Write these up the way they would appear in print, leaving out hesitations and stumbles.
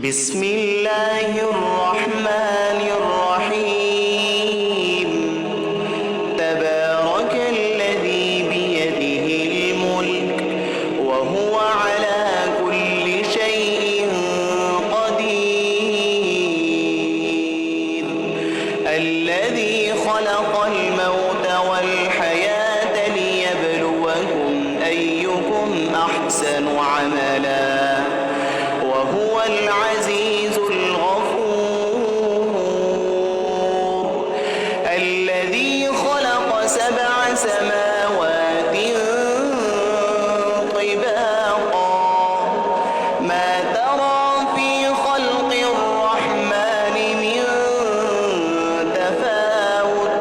بسم الله الرحمن الرحيم تبارك الذي بيده الملك وهو على كل شيء قدير الذي خلق الموت والحياة ليبلوكم أيكم أحسن عملا وهو العزيز الغفور الذي خلق 7 سماوات طباقا ما ترى في خلق الرحمن من تفاوت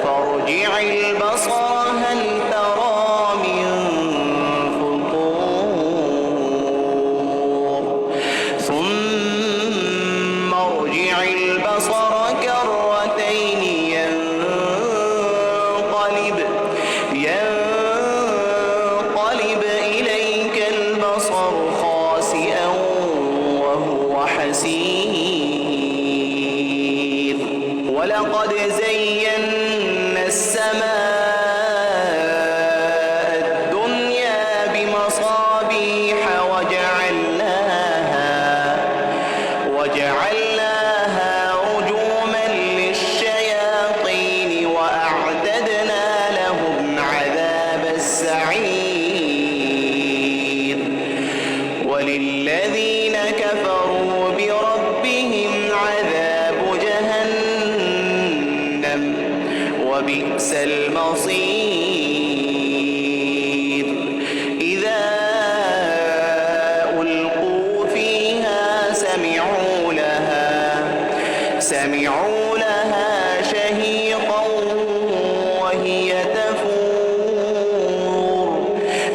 فارجع البصر هل ترى من ثم ارجع البصر كرتين ينقلب إليك البصر خاسئا وهو حسير ولقد زينا السماء الدنيا بمصابيح وجعلناها رجوما للشياطين وأعتدنا لهم عذاب السعير وللذين كفروا بربهم عذاب جهنم وبئس المصير إذا ألقوا فيها سمعوا لها شهيقا وهي تفور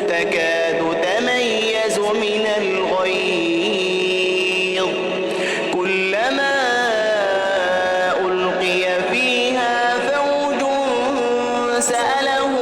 تكاد تميز من الغيظ كلما ألقي فيها فوج سألهم